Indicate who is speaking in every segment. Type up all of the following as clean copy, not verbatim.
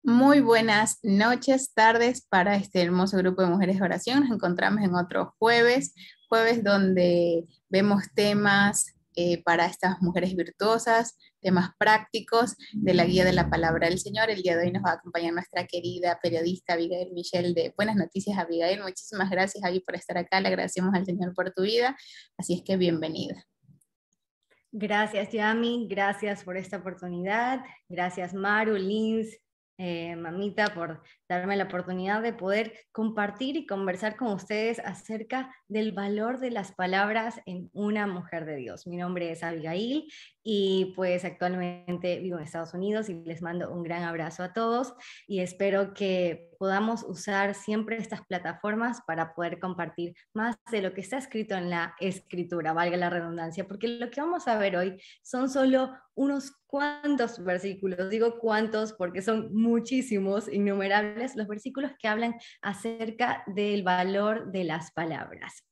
Speaker 1: Muy buenas noches, tardes para este hermoso grupo de mujeres de oración. Nos encontramos en otro jueves donde vemos temas para estas mujeres virtuosas, temas prácticos de la guía de la palabra del Señor. El día de hoy nos va a acompañar nuestra querida periodista Abigail Michelle de Buenas Noticias. Abigail, muchísimas gracias, Abby, por estar acá. Le agradecemos al Señor por tu vida, así es que bienvenida.
Speaker 2: Gracias, Yami, gracias por esta oportunidad. Gracias, Maru, Lins, mamita, por darme la oportunidad de poder compartir y conversar con ustedes acerca del valor de las palabras en una mujer de Dios. Mi nombre es Abigail y pues actualmente vivo en Estados Unidos y les mando un gran abrazo a todos y espero que podamos usar siempre estas plataformas para poder compartir más de lo que está escrito en la escritura, valga la redundancia, porque lo que vamos a ver hoy son solo unos cuantos versículos, digo cuantos porque son muchísimos, innumerables, los versículos que hablan acerca del valor de las palabras.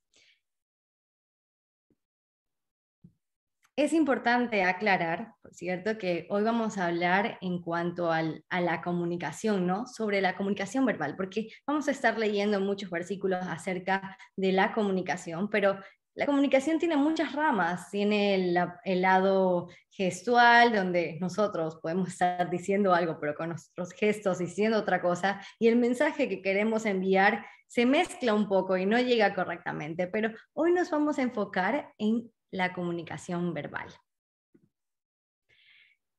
Speaker 2: Es importante aclarar, por cierto, que hoy vamos a hablar en cuanto a la comunicación, ¿no? Sobre la comunicación verbal, porque vamos a estar leyendo muchos versículos acerca de la comunicación, pero la comunicación tiene muchas ramas, tiene el lado gestual, donde nosotros podemos estar diciendo algo, pero con nuestros gestos diciendo otra cosa, y el mensaje que queremos enviar se mezcla un poco y no llega correctamente, pero hoy nos vamos a enfocar en la comunicación verbal.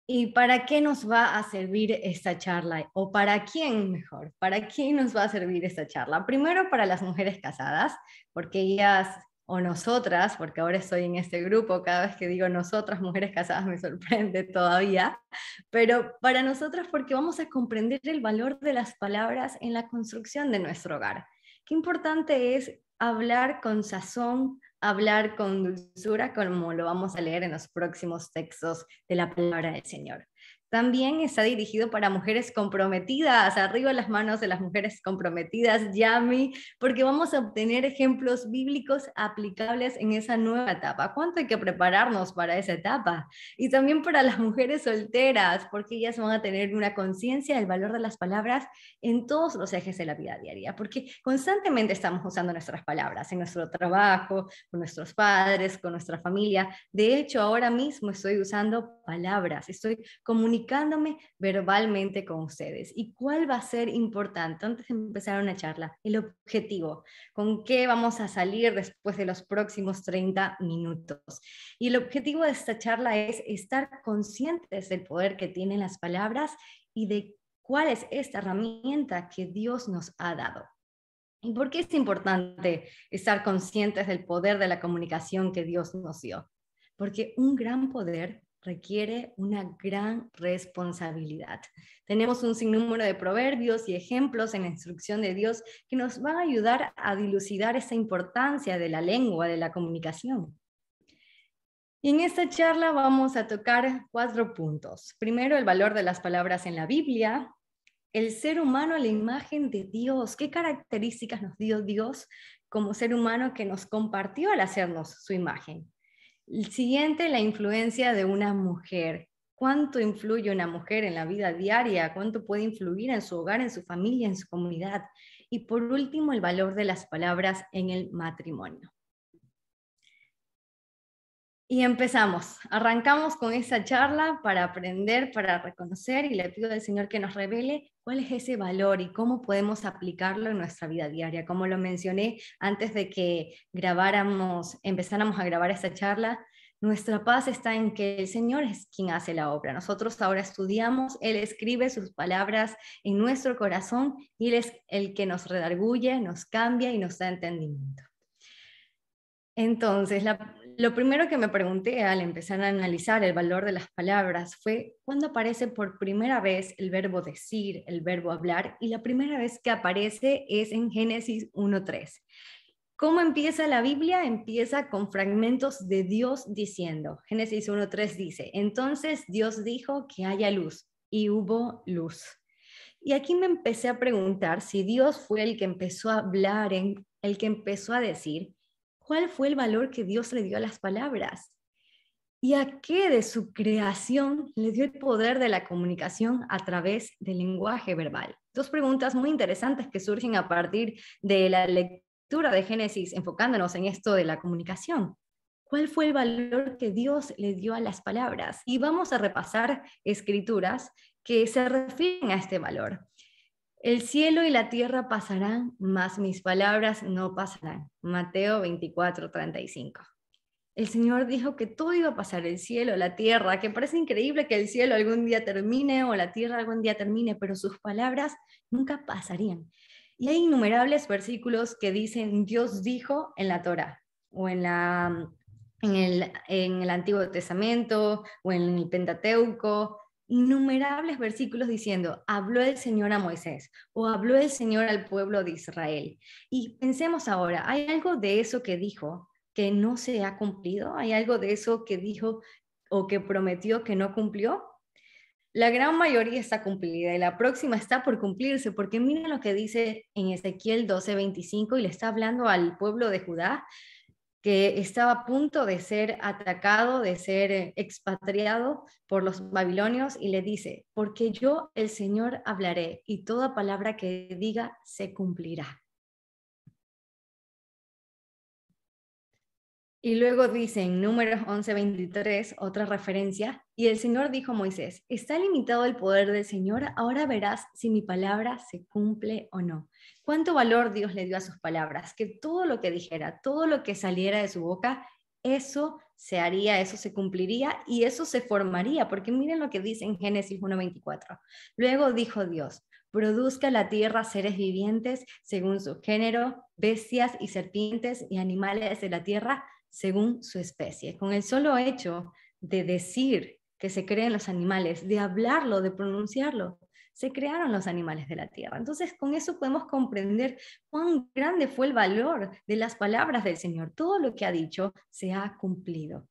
Speaker 2: ¿Y para qué nos va a servir esta charla? ¿O para quién mejor? ¿Para quién nos va a servir esta charla? Primero para las mujeres casadas, porque ellas o nosotras, porque ahora estoy en este grupo, cada vez que digo nosotras, mujeres casadas, me sorprende todavía, pero para nosotras porque vamos a comprender el valor de las palabras en la construcción de nuestro hogar. Qué importante es hablar con sazón, hablar con dulzura, como lo vamos a leer en los próximos textos de la palabra del Señor. También está dirigido para mujeres comprometidas, arriba las manos de las mujeres comprometidas, Yami, porque vamos a obtener ejemplos bíblicos aplicables en esa nueva etapa. ¿Cuánto hay que prepararnos para esa etapa? Y también para las mujeres solteras, porque ellas van a tener una conciencia del valor de las palabras en todos los ejes de la vida diaria, porque constantemente estamos usando nuestras palabras en nuestro trabajo, con nuestros padres, con nuestra familia. De hecho, ahora mismo estoy usando palabras, estoy comunicándome verbalmente con ustedes. ¿Y cuál va a ser importante antes de empezar una charla? El objetivo, con qué vamos a salir después de los próximos 30 minutos. Y el objetivo de esta charla es estar conscientes del poder que tienen las palabras y de cuál es esta herramienta que Dios nos ha dado. ¿Y por qué es importante estar conscientes del poder de la comunicación que Dios nos dio? Porque un gran poder requiere una gran responsabilidad. Tenemos un sinnúmero de proverbios y ejemplos en la instrucción de Dios que nos van a ayudar a dilucidar esa importancia de la lengua, de la comunicación. Y en esta charla vamos a tocar 4 puntos. Primero, el valor de las palabras en la Biblia, el ser humano a la imagen de Dios. ¿Qué características nos dio Dios como ser humano que nos compartió al hacernos su imagen? El siguiente, la influencia de una mujer. ¿Cuánto influye una mujer en la vida diaria? ¿Cuánto puede influir en su hogar, en su familia, en su comunidad? Y por último, el valor de las palabras en el matrimonio. Y empezamos, arrancamos con esa charla para aprender, para reconocer, y le pido al Señor que nos revele cuál es ese valor y cómo podemos aplicarlo en nuestra vida diaria. Como lo mencioné antes de que empezáramos a grabar esta charla, nuestra paz está en que el Señor es quien hace la obra. Nosotros ahora estudiamos, Él escribe sus palabras en nuestro corazón y Él es el que nos redarguye, nos cambia y nos da entendimiento. Entonces, lo primero que me pregunté al empezar a analizar el valor de las palabras fue cuándo aparece por primera vez el verbo decir, el verbo hablar, y la primera vez que aparece es en Génesis 1:3. ¿Cómo empieza la Biblia? Empieza con fragmentos de Dios diciendo. Génesis 1:3 dice, entonces Dios dijo que haya luz, y hubo luz. Y aquí me empecé a preguntar si Dios fue el que empezó a hablar, el que empezó a decir, ¿cuál fue el valor que Dios le dio a las palabras? ¿Y a qué de su creación le dio el poder de la comunicación a través del lenguaje verbal? Dos preguntas muy interesantes que surgen a partir de la lectura de Génesis, enfocándonos en esto de la comunicación. ¿Cuál fue el valor que Dios le dio a las palabras? Y vamos a repasar escrituras que se refieren a este valor. El cielo y la tierra pasarán, mas mis palabras no pasarán. Mateo 24:35. El Señor dijo que todo iba a pasar, el cielo, la tierra, que parece increíble que el cielo algún día termine o la tierra algún día termine, pero sus palabras nunca pasarían. Y hay innumerables versículos que dicen Dios dijo en la Torá o en el Antiguo Testamento o en el Pentateuco, innumerables versículos diciendo, habló el Señor a Moisés o habló el Señor al pueblo de Israel. Y pensemos ahora, ¿hay algo de eso que dijo que no se ha cumplido? ¿Hay algo de eso que dijo o que prometió que no cumplió? La gran mayoría está cumplida y la próxima está por cumplirse, porque miren lo que dice en Ezequiel 12:25 y le está hablando al pueblo de Judá que estaba a punto de ser atacado, de ser expatriado por los babilonios, y le dice, porque yo el Señor hablaré y toda palabra que diga se cumplirá. Y luego dice en Números 11:23, otra referencia, y el Señor dijo a Moisés, está limitado el poder del Señor, ahora verás si mi palabra se cumple o no. ¿Cuánto valor Dios le dio a sus palabras? Que todo lo que dijera, todo lo que saliera de su boca, eso se haría, eso se cumpliría y eso se formaría, porque miren lo que dice en Génesis 1:24. Luego dijo Dios, produzca la tierra seres vivientes según su género, bestias y serpientes y animales de la tierra, según su especie. Con el solo hecho de decir que se creen los animales, de hablarlo, de pronunciarlo, se crearon los animales de la tierra. Entonces, con eso podemos comprender cuán grande fue el valor de las palabras del Señor. Todo lo que ha dicho se ha cumplido.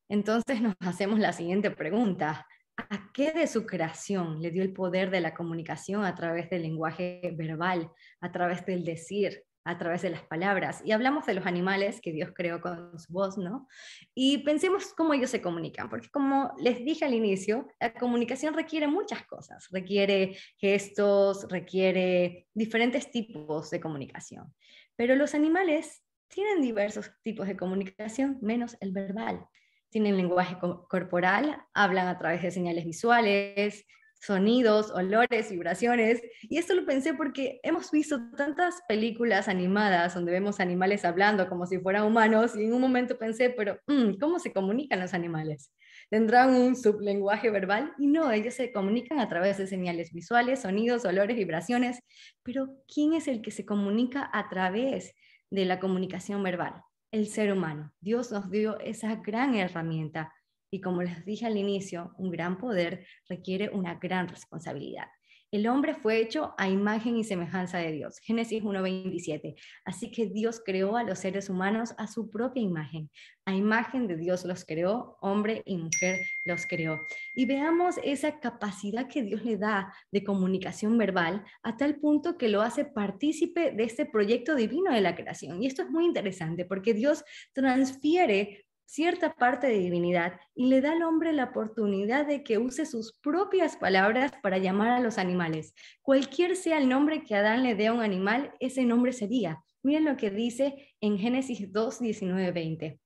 Speaker 2: Entonces nos hacemos la siguiente pregunta. ¿A qué de su creación le dio el poder de la comunicación a través del lenguaje verbal, a través del decir, a través de las palabras? Y hablamos de los animales que Dios creó con su voz, ¿no? Y pensemos cómo ellos se comunican, porque como les dije al inicio, la comunicación requiere muchas cosas, requiere gestos, requiere diferentes tipos de comunicación. Pero los animales tienen diversos tipos de comunicación, menos el verbal. Tienen lenguaje corporal, hablan a través de señales visuales, sonidos, olores, vibraciones. Y esto lo pensé porque hemos visto tantas películas animadas donde vemos animales hablando como si fueran humanos y en un momento pensé, pero ¿cómo se comunican los animales? ¿Tendrán un sublenguaje verbal? Y no, ellos se comunican a través de señales visuales, sonidos, olores, vibraciones. Pero ¿quién es el que se comunica a través de la comunicación verbal? El ser humano. Dios nos dio esa gran herramienta y como les dije al inicio, un gran poder requiere una gran responsabilidad. El hombre fue hecho a imagen y semejanza de Dios. Génesis 1:27. Así que Dios creó a los seres humanos a su propia imagen. A imagen de Dios los creó, hombre y mujer los creó. Y veamos esa capacidad que Dios le da de comunicación verbal a tal punto que lo hace partícipe de este proyecto divino de la creación. Y esto es muy interesante porque Dios transfiere cierta parte de divinidad y le da al hombre la oportunidad de que use sus propias palabras para llamar a los animales. Cualquier sea el nombre que Adán le dé a un animal, ese nombre sería. Miren lo que dice en Génesis 2:19-20.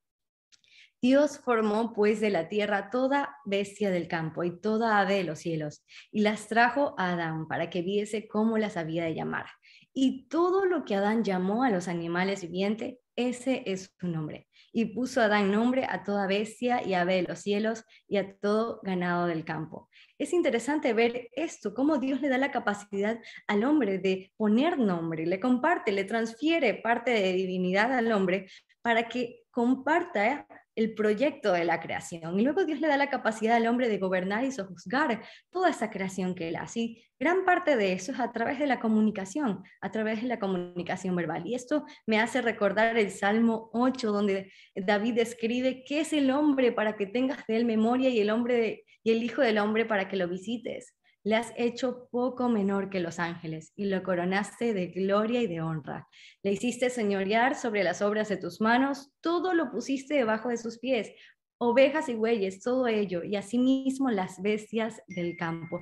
Speaker 2: Dios formó pues de la tierra toda bestia del campo y toda ave de los cielos, y las trajo a Adán para que viese cómo las había de llamar. Y todo lo que Adán llamó a los animales vivientes, ese es su nombre. Y puso Adán nombre a toda bestia y ave de los cielos y a todo ganado del campo. Es interesante ver esto, cómo Dios le da la capacidad al hombre de poner nombre, le comparte, le transfiere parte de divinidad al hombre para que comparta el proyecto de la creación. Y luego Dios le da la capacidad al hombre de gobernar y sojuzgar toda esa creación que él hace. Y gran parte de eso es a través de la comunicación, a través de la comunicación verbal. Y esto me hace recordar el Salmo 8, donde David escribe, ¿qué es el hombre para que tengas de él memoria y el Hijo del Hombre para que lo visites? Le has hecho poco menor que los ángeles y lo coronaste de gloria y de honra. Le hiciste señorear sobre las obras de tus manos, todo lo pusiste debajo de sus pies, ovejas y bueyes, todo ello, y asimismo las bestias del campo.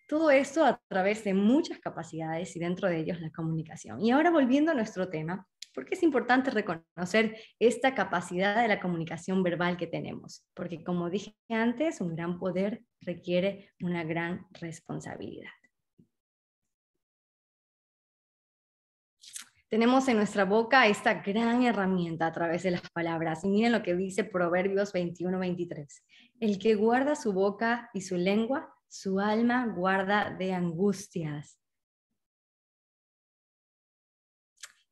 Speaker 2: Todo esto a través de muchas capacidades y dentro de ellos la comunicación. Y ahora volviendo a nuestro tema, ¿por qué es importante reconocer esta capacidad de la comunicación verbal que tenemos? Porque como dije antes, un gran poder requiere una gran responsabilidad. Tenemos en nuestra boca esta gran herramienta a través de las palabras. Y miren lo que dice Proverbios 21-23. El que guarda su boca y su lengua, su alma guarda de angustias.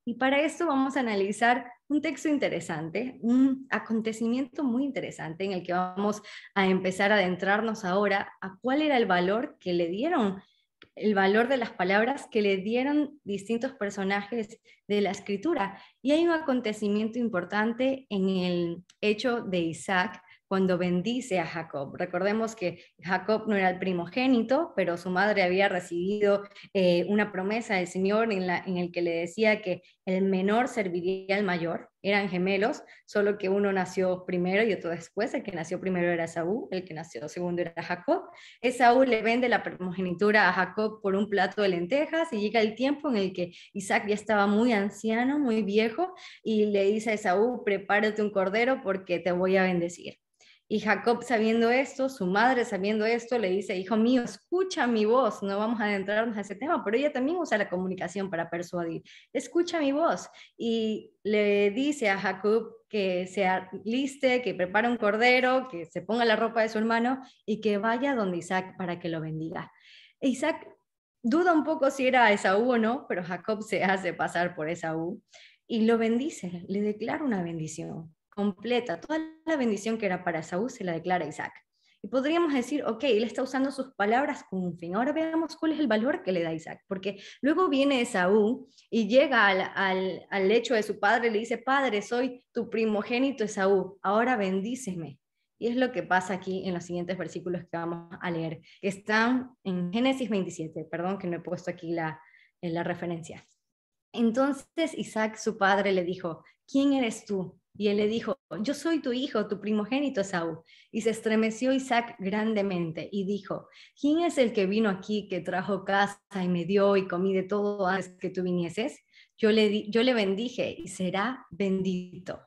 Speaker 2: Y para esto vamos a analizar un texto interesante, un acontecimiento muy interesante en el que vamos a empezar a adentrarnos ahora a cuál era el valor que le dieron, el valor de las palabras que le dieron distintos personajes de la escritura. Y hay un acontecimiento importante en el hecho de Isaac, cuando bendice a Jacob. Recordemos que Jacob no era el primogénito, pero su madre había recibido una promesa del Señor en el que le decía que el menor serviría al mayor. Eran gemelos, solo que uno nació primero y otro después. El que nació primero era Esaú, el que nació segundo era Jacob. Esaú le vende la primogenitura a Jacob por un plato de lentejas y llega el tiempo en el que Isaac ya estaba muy anciano, muy viejo, y le dice a Esaú, prepárate un cordero porque te voy a bendecir. Y Jacob, sabiendo esto, su madre sabiendo esto, le dice, hijo mío, escucha mi voz. No vamos a adentrarnos a ese tema, pero ella también usa la comunicación para persuadir. Escucha mi voz. Y le dice a Jacob que se aliste, que prepare un cordero, que se ponga la ropa de su hermano y que vaya donde Isaac para que lo bendiga. E Isaac duda un poco si era Esaú o no, pero Jacob se hace pasar por Esaú y lo bendice, le declara una bendición completa. Toda la bendición que era para Esaú se la declara a Isaac. Y podríamos decir, ok, él está usando sus palabras con un fin. Ahora veamos cuál es el valor que le da Isaac, porque luego viene Esaú y llega al lecho de su padre y le dice, padre, soy tu primogénito Esaú, ahora bendíceme. Y es lo que pasa aquí en los siguientes versículos que vamos a leer, que están en Génesis 27, perdón que no he puesto aquí la referencia. Entonces Isaac, su padre, le dijo, ¿quién eres tú? Y él le dijo, yo soy tu hijo, tu primogénito Esaú. Y se estremeció Isaac grandemente y dijo, ¿quién es el que vino aquí, que trajo casa y me dio y comí de todo antes que tú vinieses? Yo le bendije y será bendito.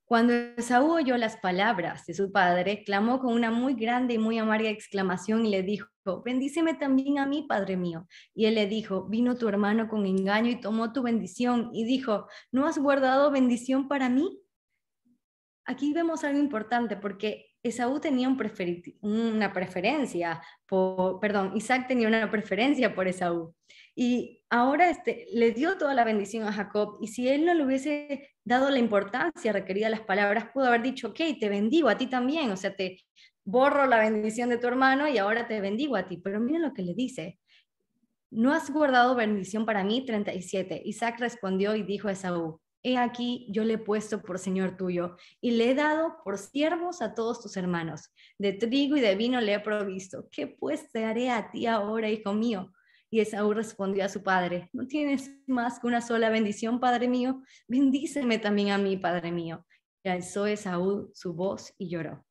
Speaker 2: Cuando Esaú oyó las palabras de su padre, clamó con una muy grande y muy amarga exclamación y le dijo, bendíceme también a mí, padre mío. Y él le dijo, vino tu hermano con engaño y tomó tu bendición. Y dijo, ¿no has guardado bendición para mí? Aquí vemos algo importante porque Esaú tenía una preferencia Isaac tenía una preferencia por Esaú. Y ahora le dio toda la bendición a Jacob, y si él no le hubiese dado la importancia requerida a las palabras, pudo haber dicho, ok, te bendigo a ti también, o sea, te borro la bendición de tu hermano y ahora te bendigo a ti. Pero miren lo que le dice, ¿no has guardado bendición para mí? 37. Isaac respondió y dijo a Esaú, he aquí yo le he puesto por señor tuyo y le he dado por siervos a todos tus hermanos. De trigo y de vino le he provisto. ¿Qué pues te haré a ti ahora, hijo mío? Y Esaú respondió a su padre, ¿no tienes más que una sola bendición, padre mío? Bendíceme también a mí, padre mío. Y alzó Esaú su voz y lloró.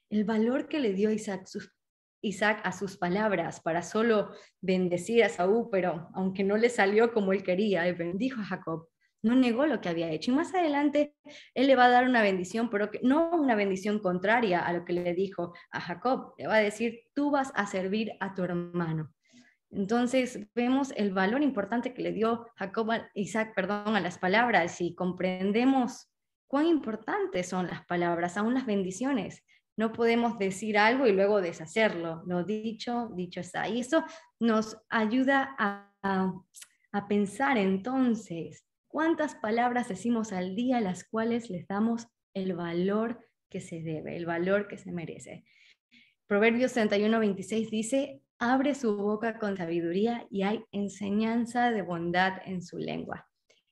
Speaker 2: El valor que le dio Isaac a sus palabras para solo bendecir a Esaú, pero aunque no le salió como él quería, él bendijo a Jacob, no negó lo que había hecho. Y más adelante él le va a dar una bendición, pero no una bendición contraria a lo que le dijo a Jacob. Le va a decir, tú vas a servir a tu hermano. Entonces vemos el valor importante que le dio Isaac a las palabras, y comprendemos cuán importantes son las palabras, aún las bendiciones. No podemos decir algo y luego deshacerlo. Lo dicho, dicho está. Y eso nos ayuda a pensar entonces cuántas palabras decimos al día, las cuales les damos el valor que se debe, el valor que se merece. Proverbios 31:26 dice, abre su boca con sabiduría y hay enseñanza de bondad en su lengua.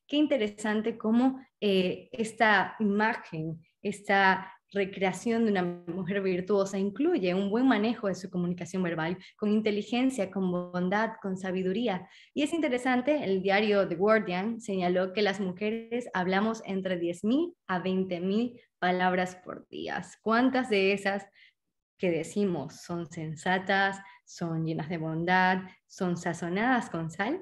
Speaker 2: Qué interesante cómo esta imagen, esta recreación de una mujer virtuosa incluye un buen manejo de su comunicación verbal, con inteligencia, con bondad, con sabiduría. Y es interesante, el diario The Guardian señaló que las mujeres hablamos entre 10.000 a 20.000 palabras por día. ¿Cuántas de esas que decimos son sensatas, son llenas de bondad, son sazonadas con sal?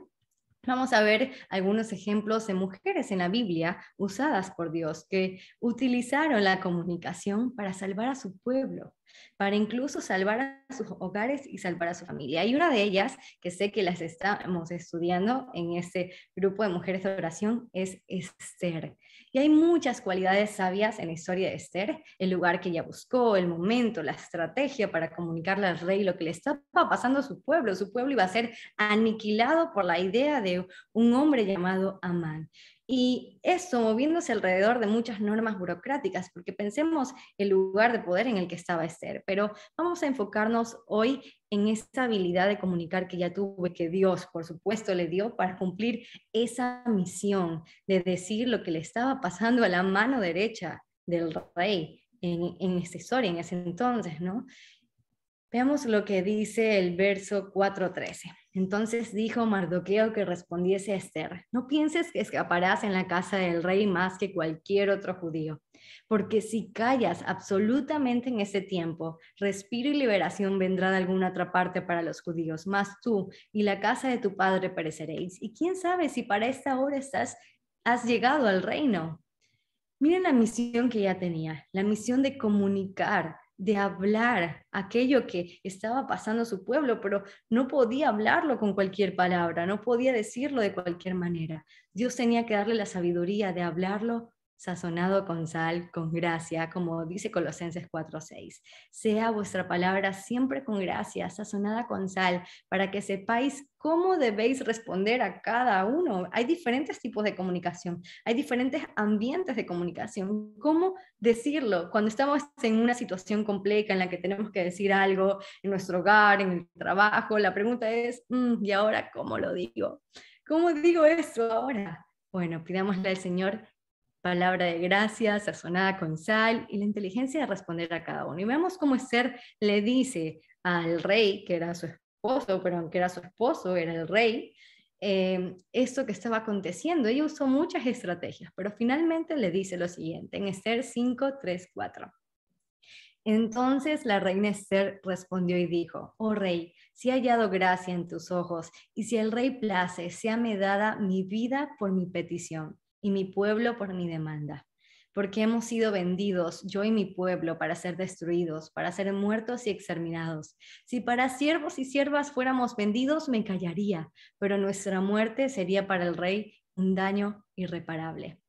Speaker 2: Vamos a ver algunos ejemplos de mujeres en la Biblia usadas por Dios que utilizaron la comunicación para salvar a su pueblo, para incluso salvar a sus hogares y salvar a su familia. Y una de ellas, que sé que las estamos estudiando en este grupo de mujeres de oración, es Esther. Y hay muchas cualidades sabias en la historia de Esther, el lugar que ella buscó, el momento, la estrategia para comunicarle al rey lo que le estaba pasando a su pueblo. Su pueblo iba a ser aniquilado por la idea de un hombre llamado Amán. Y eso moviéndose alrededor de muchas normas burocráticas, porque pensemos el lugar de poder en el que estaba Esther, pero vamos a enfocarnos hoy en esa habilidad de comunicar que ya tuve, que Dios, por supuesto, le dio para cumplir esa misión de decir lo que le estaba pasando a la mano derecha del rey en esta historia, en ese entonces, ¿no? Veamos lo que dice el verso 4:13. Entonces dijo Mardoqueo que respondiese a Esther: no pienses que escaparás en la casa del rey más que cualquier otro judío, porque si callas absolutamente en ese tiempo, respiro y liberación vendrá de alguna otra parte para los judíos, mas tú y la casa de tu padre pereceréis. Y quién sabe si para esta hora has llegado al reino. Miren la misión que ella tenía, la misión de comunicar, de hablar aquello que estaba pasando a su pueblo, pero no podía hablarlo con cualquier palabra, no podía decirlo de cualquier manera. Dios tenía que darle la sabiduría de hablarlo sazonado con sal, con gracia, como dice Colosenses 4:6. Sea vuestra palabra siempre con gracia, sazonada con sal, para que sepáis cómo debéis responder a cada uno. Hay diferentes tipos de comunicación, hay diferentes ambientes de comunicación. ¿Cómo decirlo cuando estamos en una situación compleja en la que tenemos que decir algo en nuestro hogar, en el trabajo? La pregunta es, ¿y ahora cómo lo digo? ¿Cómo digo esto ahora? Bueno, pidámosle al Señor palabra de gracia, sazonada con sal, y la inteligencia de responder a cada uno. Y vemos cómo Esther le dice al rey, que era su esposo, pero aunque era su esposo, era el rey, esto que estaba aconteciendo. Ella usó muchas estrategias, pero finalmente le dice lo siguiente, en Esther 5:3-4. Entonces la reina Esther respondió y dijo: oh rey, si he hallado gracia en tus ojos, y si el rey place, séame dada mi vida por mi petición, y mi pueblo por mi demanda. Porque hemos sido vendidos, yo y mi pueblo, para ser destruidos, para ser muertos y exterminados. Si para siervos y siervas fuéramos vendidos, me callaría, pero nuestra muerte sería para el rey un daño irreparable.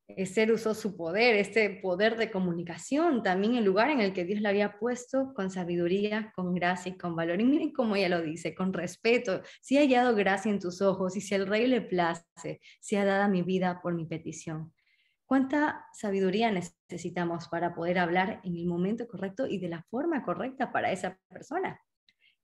Speaker 2: Esther usó su poder, este poder de comunicación, también el lugar en el que Dios la había puesto, con sabiduría, con gracia y con valor. Y miren cómo ella lo dice, con respeto: si he hallado gracia en tus ojos, y si el rey le place, sea dada mi vida por mi petición. ¿Cuánta sabiduría necesitamos para poder hablar en el momento correcto y de la forma correcta para esa persona?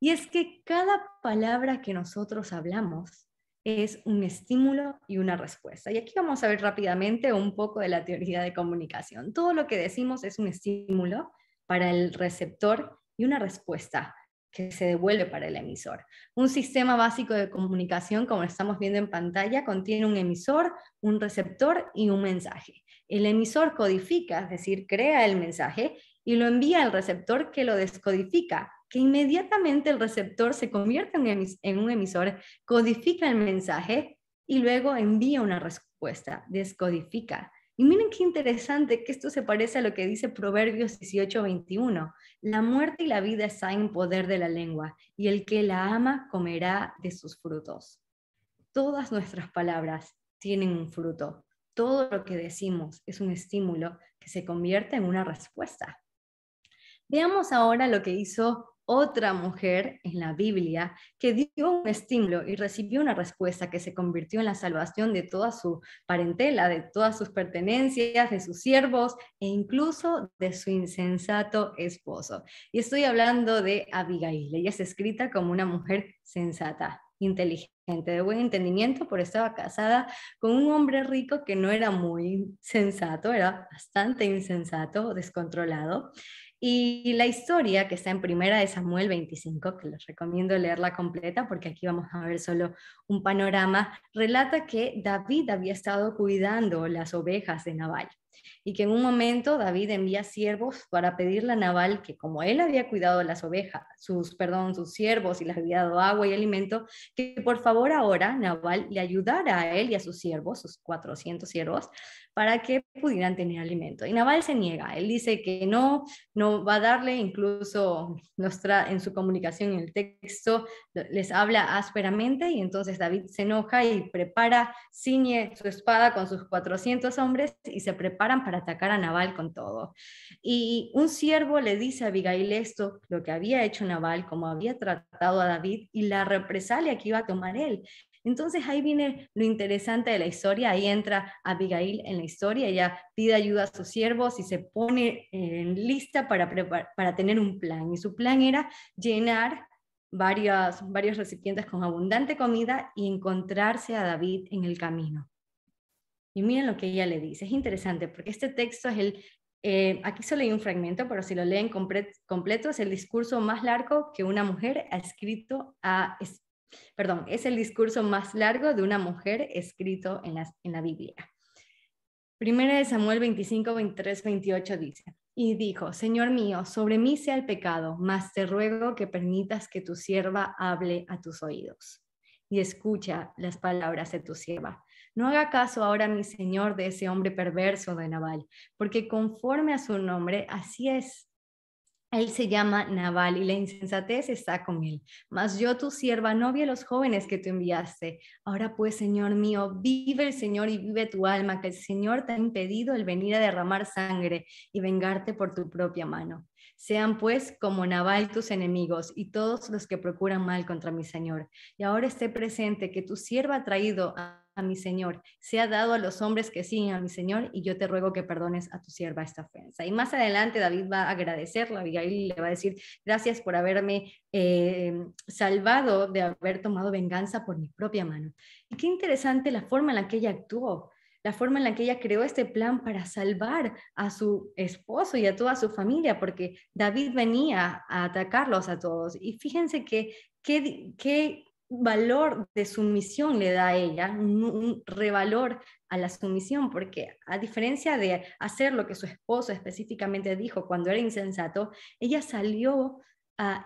Speaker 2: Y es que cada palabra que nosotros hablamos es un estímulo y una respuesta. Y aquí vamos a ver rápidamente un poco de la teoría de comunicación. Todo lo que decimos es un estímulo para el receptor y una respuesta que se devuelve para el emisor. Un sistema básico de comunicación, como lo estamos viendo en pantalla, contiene un emisor, un receptor y un mensaje. El emisor codifica, es decir, crea el mensaje y lo envía al receptor, que lo descodifica, que inmediatamente el receptor se convierte en un emisor, codifica el mensaje y luego envía una respuesta, descodifica. Y miren qué interesante que esto se parece a lo que dice Proverbios 18:21. La muerte y la vida están en poder de la lengua, y el que la ama comerá de sus frutos. Todas nuestras palabras tienen un fruto. Todo lo que decimos es un estímulo que se convierte en una respuesta. Veamos ahora lo que hizo otra mujer en la Biblia, que dio un estímulo y recibió una respuesta que se convirtió en la salvación de toda su parentela, de todas sus pertenencias, de sus siervos e incluso de su insensato esposo. Y estoy hablando de Abigail. Ella es escrita como una mujer sensata. inteligente, de buen entendimiento, pero estaba casada con un hombre rico que no era muy sensato, era bastante insensato, descontrolado. Y la historia que está en Primera de Samuel 25, que les recomiendo leerla completa porque aquí vamos a ver solo un panorama, relata que David había estado cuidando las ovejas de Nabal y que en un momento David envía siervos para pedirle a Nabal que como él había cuidado las ovejas, sus siervos y les había dado agua y alimento, que por favor ahora Nabal le ayudara a él y a sus siervos, sus 400 siervos, para que pudieran tener alimento. Y Nabal se niega, él dice que no va a darle, incluso en su comunicación en el texto les habla ásperamente y entonces David se enoja y ciñe su espada con sus 400 hombres y se preparan para atacar a Nabal con todo. Y un siervo le dice a Abigail esto, lo que había hecho Nabal, como había tratado a David y la represalia que iba a tomar él. Entonces ahí viene lo interesante de la historia, ahí entra Abigail en la historia, ella pide ayuda a sus siervos y se pone en lista para tener un plan. Y su plan era llenar varios recipientes con abundante comida y encontrarse a David en el camino. Y miren lo que ella le dice, es interesante porque este texto es aquí solo hay un fragmento, pero si lo leen completo es el discurso más largo que una mujer ha escrito es el discurso más largo de una mujer escrito en la Biblia. Primera de Samuel 25, 23, 28 dice, y dijo, Señor mío, sobre mí sea el pecado, mas te ruego que permitas que tu sierva hable a tus oídos y escucha las palabras de tu sierva. No haga caso ahora, mi señor, de ese hombre perverso de Nabal, porque conforme a su nombre, así es. Él se llama Nabal y la insensatez está con él. Mas yo, tu sierva, no vi a los jóvenes que tú enviaste. Ahora pues, Señor mío, vive el Señor y vive tu alma, que el Señor te ha impedido el venir a derramar sangre y vengarte por tu propia mano. Sean pues como Nabal tus enemigos y todos los que procuran mal contra mi Señor. Y ahora esté presente que tu sierva ha traído a mi Señor, sea dado a los hombres que siguen a mi Señor, y yo te ruego que perdones a tu sierva esta ofensa. Y más adelante David va a agradecerle, Abigail le va a decir, gracias por haberme salvado de haber tomado venganza por mi propia mano. Y qué interesante la forma en la que ella actuó, la forma en la que ella creó este plan para salvar a su esposo y a toda su familia, porque David venía a atacarlos a todos. Y fíjense que qué valor de sumisión le da a ella, un revalor a la sumisión, porque a diferencia de hacer lo que su esposo específicamente dijo cuando era insensato, ella salió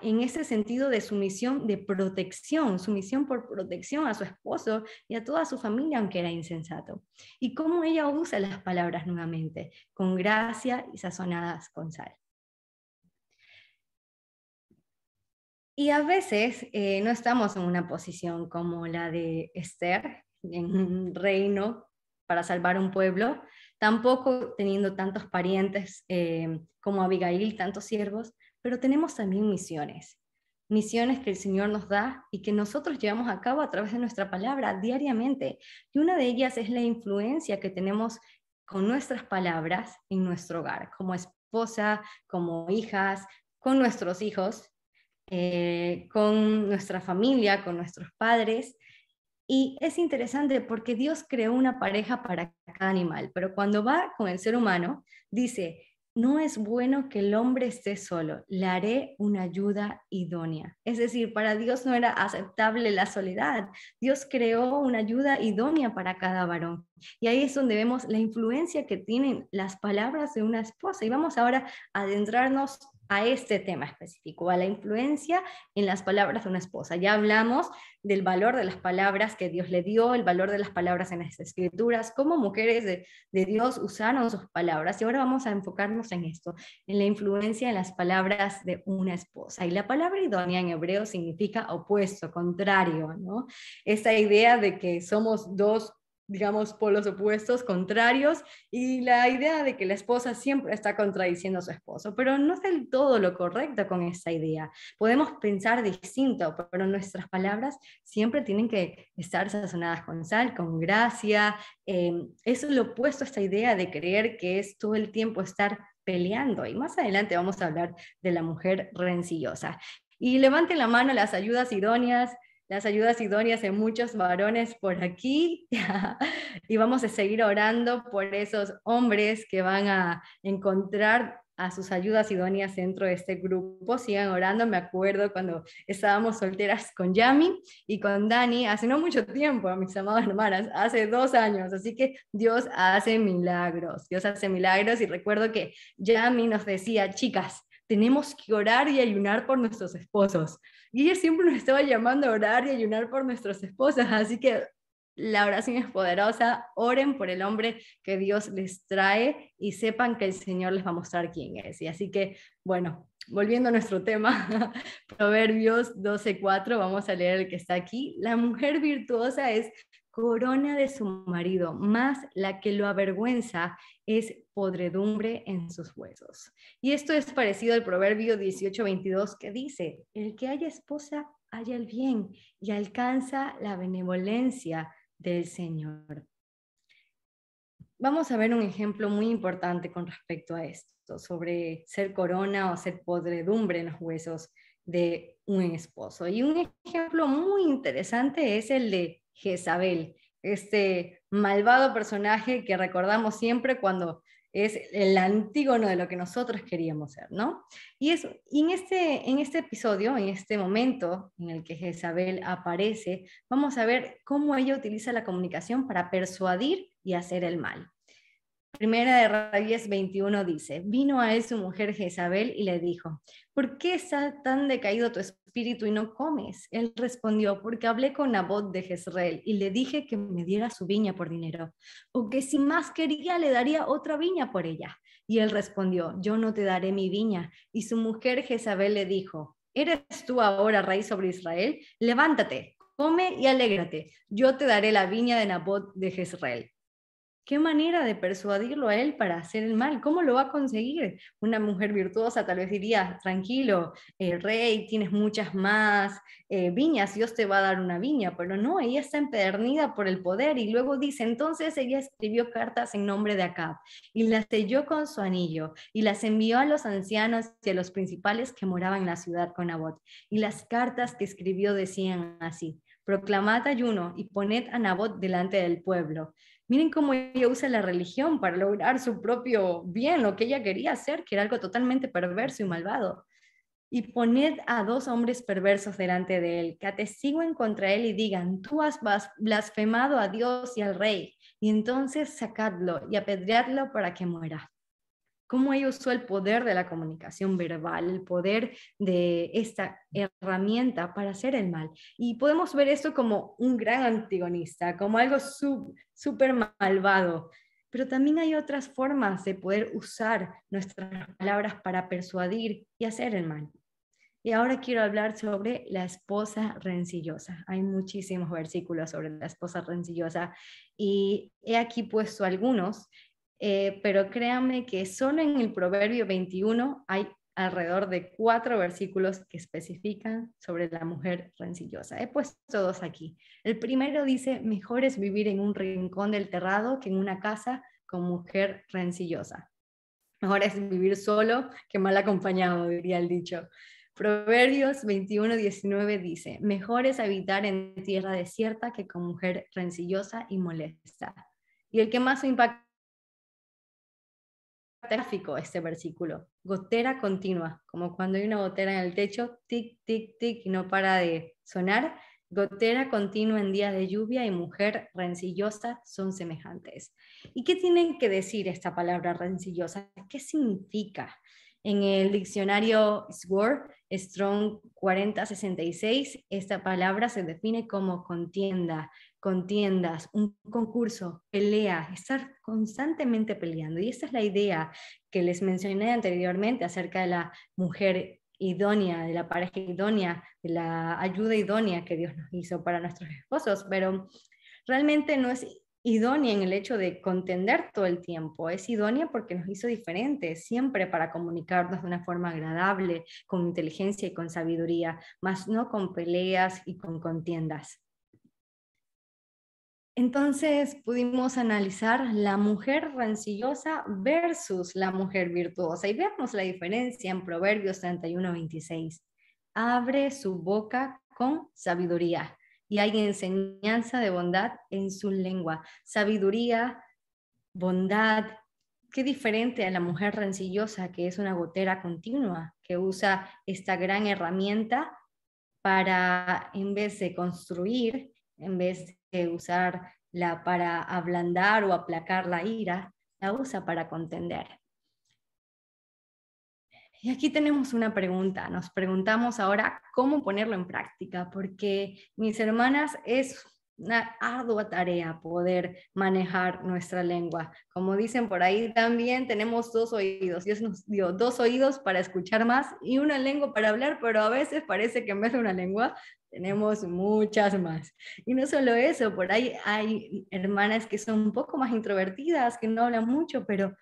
Speaker 2: en ese sentido de sumisión, de protección, sumisión por protección a su esposo y a toda su familia, aunque era insensato. Y cómo ella usa las palabras nuevamente, con gracia y sazonadas con sal. Y a veces no estamos en una posición como la de Esther, en un reino para salvar un pueblo, tampoco teniendo tantos parientes como Abigail, tantos siervos, pero tenemos también misiones que el Señor nos da y que nosotros llevamos a cabo a través de nuestra palabra diariamente. Y una de ellas es la influencia que tenemos con nuestras palabras en nuestro hogar, como esposa, como hijas, con nuestros hijos, con nuestra familia, con nuestros padres. Y es interesante porque Dios creó una pareja para cada animal, pero cuando va con el ser humano, dice, no es bueno que el hombre esté solo, le haré una ayuda idónea. Es decir, para Dios no era aceptable la soledad. Dios creó una ayuda idónea para cada varón. Y ahí es donde vemos la influencia que tienen las palabras de una esposa. Y vamos ahora a adentrarnos a este tema específico, a la influencia en las palabras de una esposa. Ya hablamos del valor de las palabras que Dios le dio, el valor de las palabras en las escrituras, cómo mujeres de Dios usaron sus palabras. Y ahora vamos a enfocarnos en esto, en la influencia en las palabras de una esposa. Y la palabra idónea en hebreo significa opuesto, contrario, ¿no? Esta idea de que somos dos, digamos, polos opuestos, contrarios, y la idea de que la esposa siempre está contradiciendo a su esposo, pero no es del todo lo correcto con esta idea. Podemos pensar distinto, pero nuestras palabras siempre tienen que estar sazonadas con sal, con gracia. Eso es lo opuesto a esta idea de creer que es todo el tiempo estar peleando, y más adelante vamos a hablar de la mujer rencillosa. Y levanten la mano las ayudas idóneas, las ayudas idóneas en muchos varones por aquí y vamos a seguir orando por esos hombres que van a encontrar a sus ayudas idóneas dentro de este grupo. Sigan orando. Me acuerdo cuando estábamos solteras con Yami y con Dani, hace no mucho tiempo, mis amadas hermanas, hace 2 años, así que Dios hace milagros, Dios hace milagros, y recuerdo que Yami nos decía, chicas, tenemos que orar y ayunar por nuestros esposos, y ella siempre nos estaba llamando a orar y ayunar por nuestros esposos, así que la oración es poderosa. Oren por el hombre que Dios les trae y sepan que el Señor les va a mostrar quién es. Y así que, bueno, volviendo a nuestro tema, Proverbios 12:4, vamos a leer el que está aquí. La mujer virtuosa es corona de su marido, más la que lo avergüenza es podredumbre en sus huesos. Y esto es parecido al Proverbio 18:22 que dice, el que haya esposa halla el bien y alcanza la benevolencia del Señor. Vamos a ver un ejemplo muy importante con respecto a esto, sobre ser corona o ser podredumbre en los huesos de un esposo. Y un ejemplo muy interesante es el de Jezabel, este malvado personaje que recordamos siempre cuando es el antígono de lo que nosotros queríamos ser, ¿no? Y en este episodio, en este momento en el que Jezabel aparece, vamos a ver cómo ella utiliza la comunicación para persuadir y hacer el mal. Primera de Reyes 21 dice, vino a él su mujer Jezabel y le dijo, ¿por qué está tan decaído tu espíritu y no comes? Él respondió, porque hablé con Nabot de Jezreel y le dije que me diera su viña por dinero, o que si más quería le daría otra viña por ella. Y él respondió, yo no te daré mi viña. Y su mujer Jezabel le dijo, ¿eres tú ahora rey sobre Israel? Levántate, come y alégrate, yo te daré la viña de Nabot de Jezreel. ¿Qué manera de persuadirlo a él para hacer el mal? ¿Cómo lo va a conseguir? Una mujer virtuosa tal vez diría, tranquilo, rey, tienes muchas más viñas, Dios te va a dar una viña, pero no, ella está empedernida por el poder y luego dice, entonces ella escribió cartas en nombre de Acab y las selló con su anillo y las envió a los ancianos y a los principales que moraban en la ciudad con Nabot. Y las cartas que escribió decían así, proclamad ayuno y poned a Nabot delante del pueblo. Miren cómo ella usa la religión para lograr su propio bien, lo que ella quería hacer, que era algo totalmente perverso y malvado. Y poned a 2 hombres perversos delante de él, que atestiguen contra él y digan, tú has blasfemado a Dios y al rey, y entonces sacadlo y apedreadlo para que muera. Cómo ella usó el poder de la comunicación verbal, el poder de esta herramienta para hacer el mal. Y podemos ver esto como un gran antagonista, como algo súper malvado. Pero también hay otras formas de poder usar nuestras palabras para persuadir y hacer el mal. Y ahora quiero hablar sobre la esposa rencillosa. Hay muchísimos versículos sobre la esposa rencillosa y he aquí puesto algunos. Pero créanme que solo en el Proverbio 21 hay alrededor de 4 versículos que especifican sobre la mujer rencillosa. He puesto 2 aquí. El primero dice, mejor es vivir en un rincón del terrado que en una casa con mujer rencillosa. Mejor es vivir solo que mal acompañado, diría el dicho. Proverbios 21:19 dice, mejor es habitar en tierra desierta que con mujer rencillosa y molesta. Y el que más me impacta gráfico este versículo, gotera continua, como cuando hay una gotera en el techo, tic, tic, tic, y no para de sonar. Gotera continua en día de lluvia y mujer rencillosa son semejantes. ¿Y qué tienen que decir esta palabra rencillosa? ¿Qué significa? En el diccionario Sword, Strong 4066, esta palabra se define como contienda, contiendas, un concurso, pelea, estar constantemente peleando. Y esta es la idea que les mencioné anteriormente acerca de la mujer idónea, de la pareja idónea, de la ayuda idónea que Dios nos hizo para nuestros esposos, pero realmente no es idónea en el hecho de contender todo el tiempo, es idónea porque nos hizo diferentes, siempre para comunicarnos de una forma agradable, con inteligencia y con sabiduría, más no con peleas y con contiendas. Entonces pudimos analizar la mujer rencillosa versus la mujer virtuosa y veamos la diferencia en Proverbios 31:26. Abre su boca con sabiduría, y hay enseñanza de bondad en su lengua. Sabiduría, bondad. Qué diferente a la mujer rencillosa, que es una gotera continua, que usa esta gran herramienta para, en vez de construir, en vez de usarla para ablandar o aplacar la ira, la usa para contender. Y aquí tenemos una pregunta. Nos preguntamos ahora cómo ponerlo en práctica, porque, mis hermanas, es una ardua tarea poder manejar nuestra lengua. Como dicen por ahí, también tenemos 2 oídos. Dios nos dio 2 oídos para escuchar más y una lengua para hablar, pero a veces parece que en vez de una lengua tenemos muchas más. Y no solo eso, por ahí hay hermanas que son un poco más introvertidas, que no hablan mucho, pero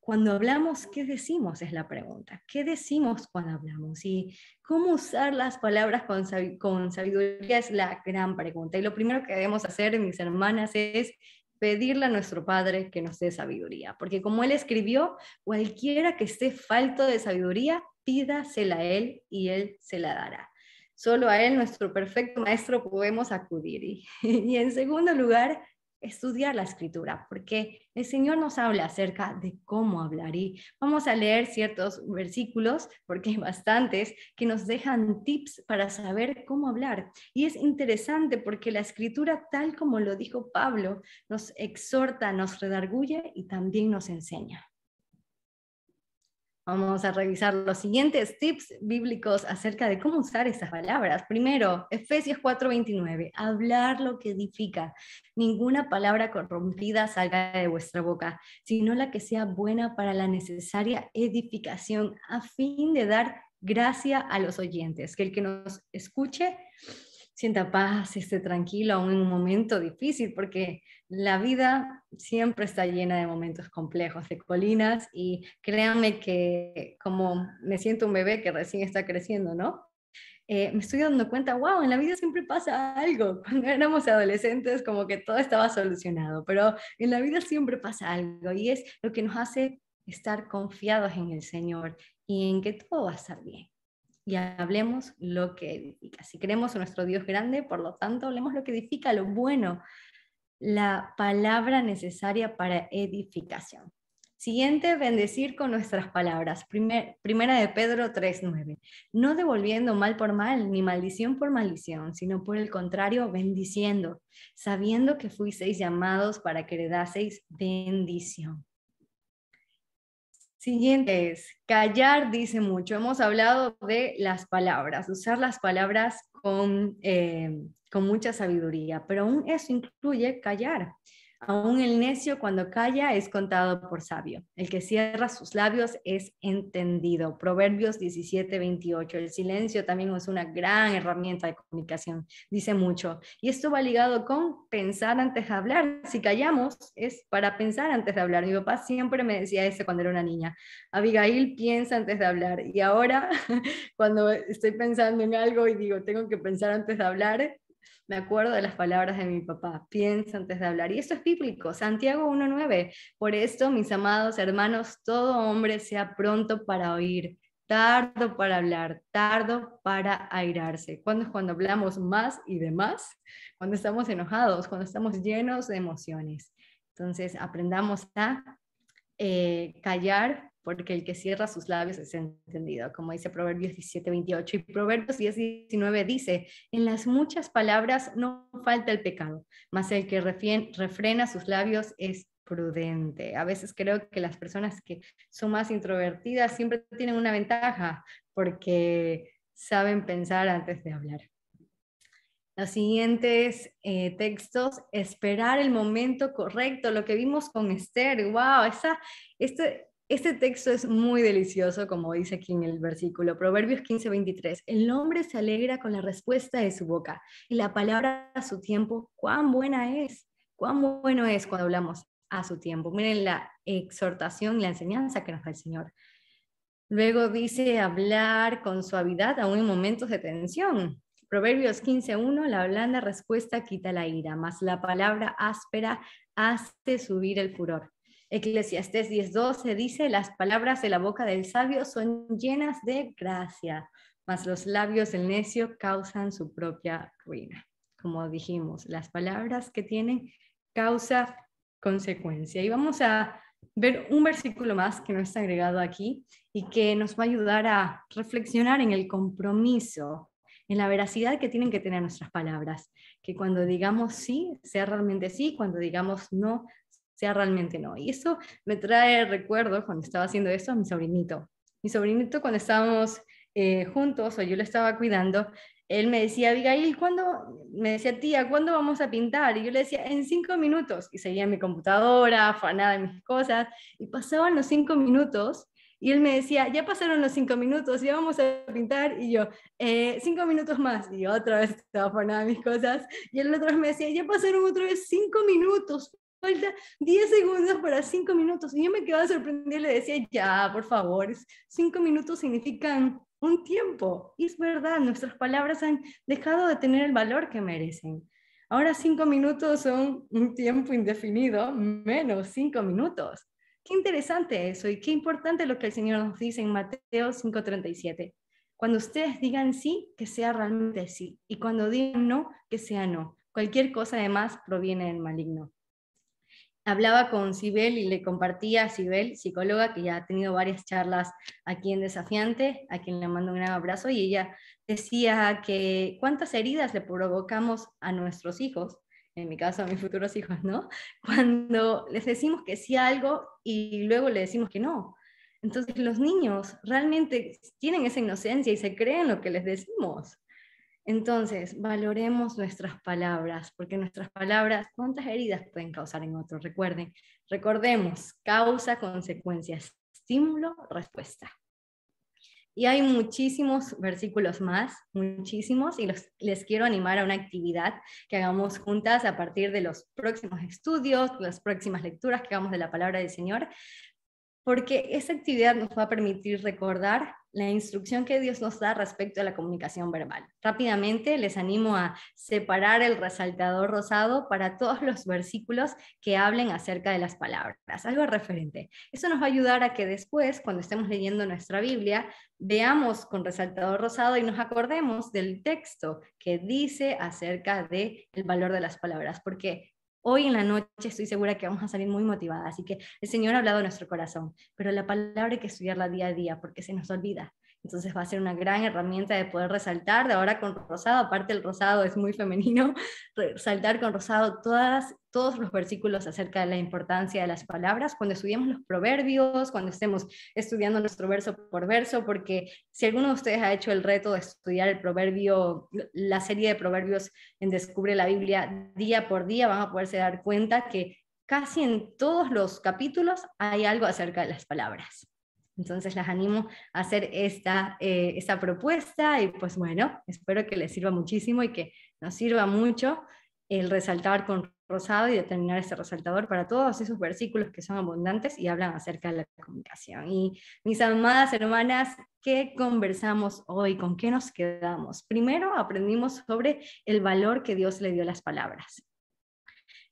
Speaker 2: cuando hablamos, ¿qué decimos? Es la pregunta. ¿Qué decimos cuando hablamos? Y cómo usar las palabras con sabiduría es la gran pregunta. Y lo primero que debemos hacer, mis hermanas, es pedirle a nuestro Padre que nos dé sabiduría. Porque como Él escribió, cualquiera que esté falto de sabiduría, pídasela a Él y Él se la dará. Solo a Él, nuestro perfecto Maestro, podemos acudir. Y en segundo lugar, estudiar la escritura, porque el Señor nos habla acerca de cómo hablar y vamos a leer ciertos versículos, porque hay bastantes, que nos dejan tips para saber cómo hablar. Y es interesante porque la escritura, tal como lo dijo Pablo, nos exhorta, nos redarguye y también nos enseña. Vamos a revisar los siguientes tips bíblicos acerca de cómo usar estas palabras. Primero, Efesios 4:29, hablar lo que edifica. Ninguna palabra corrompida salga de vuestra boca, sino la que sea buena para la necesaria edificación, a fin de dar gracia a los oyentes. Que el que nos escuche sienta paz, esté tranquilo aún en un momento difícil, porque la vida siempre está llena de momentos complejos, de colinas, y créanme que como me siento un bebé que recién está creciendo, ¿no? Me estoy dando cuenta, wow, en la vida siempre pasa algo. Cuando éramos adolescentes como que todo estaba solucionado, pero en la vida siempre pasa algo y es lo que nos hace estar confiados en el Señor y en que todo va a estar bien. Y hablemos lo que edifica. Si creemos en nuestro Dios grande, por lo tanto, hablemos lo que edifica, lo bueno, la palabra necesaria para edificación. Siguiente, bendecir con nuestras palabras. Primera de Pedro 3:9. No devolviendo mal por mal, ni maldición por maldición, sino por el contrario, bendiciendo, sabiendo que fuisteis llamados para que heredaseis bendición. Siguiente es, callar dice mucho. Hemos hablado de las palabras, usar las palabras con mucha sabiduría, pero aún eso incluye callar. Aún el necio cuando calla es contado por sabio. El que cierra sus labios es entendido. Proverbios 17:28. El silencio también es una gran herramienta de comunicación. Dice mucho. Y esto va ligado con pensar antes de hablar. Si callamos es para pensar antes de hablar. Mi papá siempre me decía eso cuando era una niña. Abigail, piensa antes de hablar. Y ahora, cuando estoy pensando en algo y digo, tengo que pensar antes de hablar, me acuerdo de las palabras de mi papá, piensa antes de hablar. Y esto es bíblico, Santiago 1:9. Por esto, mis amados hermanos, todo hombre sea pronto para oír, tardo para hablar, tardo para airarse. ¿Cuándo es cuando hablamos más y de más? Cuando estamos enojados, cuando estamos llenos de emociones. Entonces, aprendamos a callar, porque el que cierra sus labios es entendido, como dice Proverbios 17:28. Y Proverbios 10:19 dice, en las muchas palabras no falta el pecado, mas el que refrena sus labios es prudente. A veces creo que las personas que son más introvertidas siempre tienen una ventaja, porque saben pensar antes de hablar. Los siguientes textos, esperar el momento correcto, lo que vimos con Esther, wow, este texto es muy delicioso, como dice aquí en el versículo, Proverbios 15:23, el hombre se alegra con la respuesta de su boca y la palabra a su tiempo, cuán bueno es cuando hablamos a su tiempo. Miren la exhortación, la enseñanza que nos da el Señor. Luego dice hablar con suavidad aún en momentos de tensión. Proverbios 15:1, la blanda respuesta quita la ira, mas la palabra áspera hace subir el furor. Eclesiastés 10:12 dice, las palabras de la boca del sabio son llenas de gracia, mas los labios del necio causan su propia ruina. como dijimos, las palabras que tienen causa-consecuencia. Y vamos a ver un versículo más que no está agregado aquí y que nos va a ayudar a reflexionar en el compromiso, en la veracidad que tienen que tener nuestras palabras. Que cuando digamos sí, sea realmente sí, cuando digamos no, sea realmente no. Y eso me trae recuerdo cuando estaba haciendo eso a mi sobrinito. Mi sobrinito cuando estábamos juntos o yo lo estaba cuidando, él me decía, Abigail, me decía, tía, ¿cuándo vamos a pintar? Y yo le decía, en 5 minutos. Y seguía en mi computadora, afanada en mis cosas, y pasaban los 5 minutos, y él me decía, ya pasaron los 5 minutos, ya vamos a pintar, y yo, 5 minutos más, y otra vez estaba afanada en mis cosas, y el otro vez me decía, ya pasaron otra vez 5 minutos, falta 10 segundos para 5 minutos, y yo me quedaba sorprendida y le decía, ya, por favor, 5 minutos significan un tiempo. Y es verdad, nuestras palabras han dejado de tener el valor que merecen. Ahora 5 minutos son un tiempo indefinido, menos 5 minutos. Qué interesante eso y qué importante lo que el Señor nos dice en Mateo 5:37. Cuando ustedes digan sí, que sea realmente sí. Y cuando digan no, que sea no. Cualquier cosa además proviene del maligno. Hablaba con Sibel y le compartía a Sibel, psicóloga, que ya ha tenido varias charlas aquí en Desafiante, a quien le mando un gran abrazo, y ella decía que cuántas heridas le provocamos a nuestros hijos, en mi caso a mis futuros hijos, ¿no? Cuando les decimos que sí a algo y luego le decimos que no. Entonces los niños realmente tienen esa inocencia y se creen lo que les decimos. Entonces, valoremos nuestras palabras, porque nuestras palabras, ¿cuántas heridas pueden causar en otros? Recordemos, causa, consecuencias, estímulo, respuesta. Y hay muchísimos versículos más, muchísimos, y les quiero animar a una actividad que hagamos juntas a partir de los próximos estudios, las próximas lecturas que hagamos de la palabra del Señor, porque esa actividad nos va a permitir recordar la instrucción que Dios nos da respecto a la comunicación verbal. Rápidamente les animo a separar el resaltador rosado para todos los versículos que hablen acerca de las palabras, algo referente. Eso nos va a ayudar a que después, cuando estemos leyendo nuestra Biblia, veamos con resaltador rosado y nos acordemos del texto que dice acerca del valor de las palabras, porque hoy en la noche estoy segura que vamos a salir muy motivadas, así que el Señor ha hablado a nuestro corazón, pero la palabra hay que estudiarla día a día porque se nos olvida. Entonces va a ser una gran herramienta de poder resaltar, de ahora con rosado, aparte el rosado es muy femenino, resaltar con rosado todos los versículos acerca de la importancia de las palabras, cuando estudiemos los proverbios, cuando estemos estudiando nuestro verso por verso, porque si alguno de ustedes ha hecho el reto de estudiar el proverbio, la serie de proverbios en Descubre la Biblia día por día, van a poderse dar cuenta que casi en todos los capítulos hay algo acerca de las palabras. Entonces las animo a hacer esta propuesta y pues bueno, espero que les sirva muchísimo y que nos sirva mucho el resaltar con rosado y determinar este resaltador para todos esos versículos que son abundantes y hablan acerca de la comunicación. Y mis amadas hermanas, ¿qué conversamos hoy? ¿Con qué nos quedamos? Primero aprendimos sobre el valor que Dios le dio a las palabras.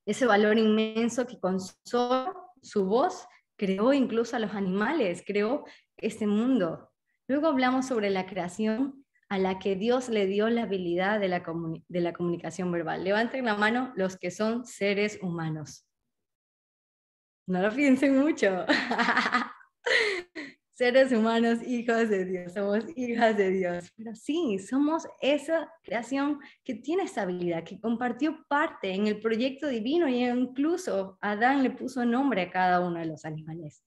Speaker 2: Ese valor inmenso que con solo su voz creó incluso a los animales, creó este mundo. Luego hablamos sobre la creación a la que Dios le dio la habilidad de la comunicación verbal. Levanten la mano los que son seres humanos. No lo piensen mucho. Seres humanos, hijos de Dios, somos hijas de Dios. Pero sí, somos esa creación que tiene esa habilidad, que compartió parte en el proyecto divino y incluso Adán le puso nombre a cada uno de los animales.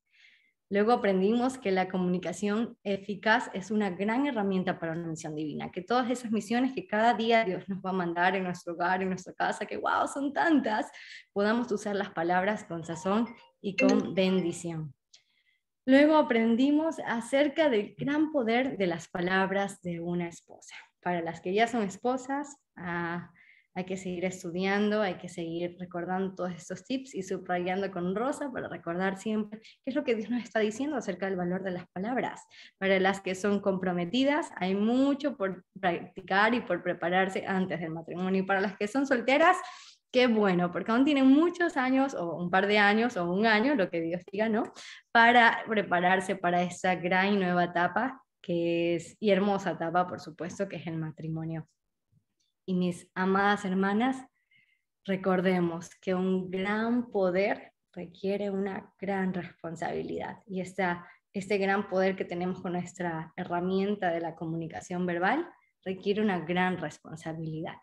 Speaker 2: Luego aprendimos que la comunicación eficaz es una gran herramienta para una misión divina, que todas esas misiones que cada día Dios nos va a mandar en nuestro hogar, en nuestra casa, que wow, son tantas, podamos usar las palabras con sazón y con bendición. Luego aprendimos acerca del gran poder de las palabras de una esposa. Para las que ya son esposas, hay que seguir estudiando, hay que seguir recordando todos estos tips y subrayando con rosa para recordar siempre qué es lo que Dios nos está diciendo acerca del valor de las palabras. Para las que son comprometidas, hay mucho por practicar y por prepararse antes del matrimonio. Y para las que son solteras, qué bueno, porque aún tienen muchos años, o un par de años, o un año, lo que Dios diga, ¿no? Para prepararse para esa gran y nueva etapa, que es, y hermosa etapa, por supuesto, que es el matrimonio. y mis amadas hermanas, recordemos que un gran poder requiere una gran responsabilidad. Y este gran poder que tenemos con nuestra herramienta de la comunicación verbal requiere una gran responsabilidad.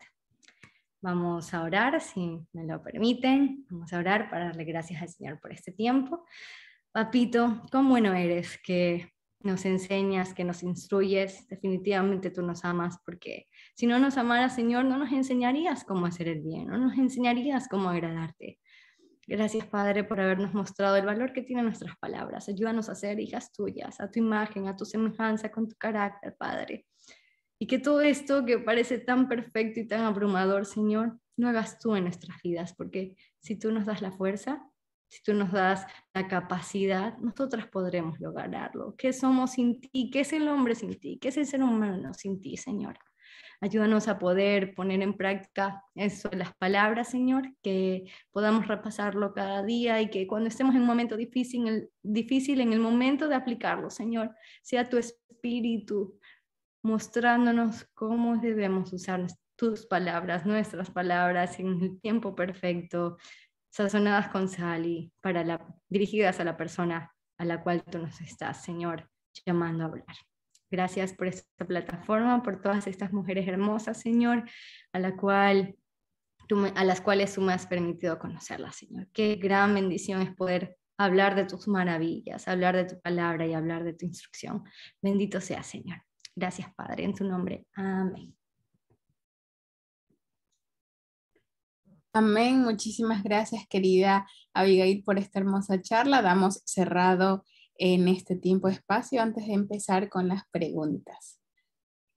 Speaker 2: Vamos a orar, si me lo permiten. Vamos a orar para darle gracias al Señor por este tiempo. Papito, cuán bueno eres que nos enseñas, que nos instruyes. Definitivamente tú nos amas, porque si no nos amaras, Señor, no nos enseñarías cómo hacer el bien, no nos enseñarías cómo agradarte. Gracias, Padre, por habernos mostrado el valor que tienen nuestras palabras. Ayúdanos a ser hijas tuyas, a tu imagen, a tu semejanza, con tu carácter, Padre. Y que todo esto que parece tan perfecto y tan abrumador, Señor, lo hagas tú en nuestras vidas, porque si tú nos das la fuerza, si tú nos das la capacidad, nosotras podremos lograrlo. ¿Qué somos sin ti? ¿Qué es el hombre sin ti? ¿Qué es el ser humano sin ti, Señor? Ayúdanos a poder poner en práctica eso, las palabras, Señor, que podamos repasarlo cada día y que cuando estemos en un momento difícil, en el momento de aplicarlo, Señor, sea tu espíritu mostrándonos cómo debemos usar tus palabras, nuestras palabras en el tiempo perfecto, sazonadas con sal y dirigidas a la persona a la cual tú nos estás, Señor, llamando a hablar. Gracias por esta plataforma, por todas estas mujeres hermosas, Señor, a las cuales tú me has permitido conocerlas, Señor. Qué gran bendición es poder hablar de tus maravillas, hablar de tu palabra y hablar de tu instrucción. Bendito sea, Señor. Gracias, Padre, en tu nombre. Amén.
Speaker 1: Amén. Muchísimas gracias, querida Abigail, por esta hermosa charla. Damos cerrado en este tiempo-espacio antes de empezar con las preguntas.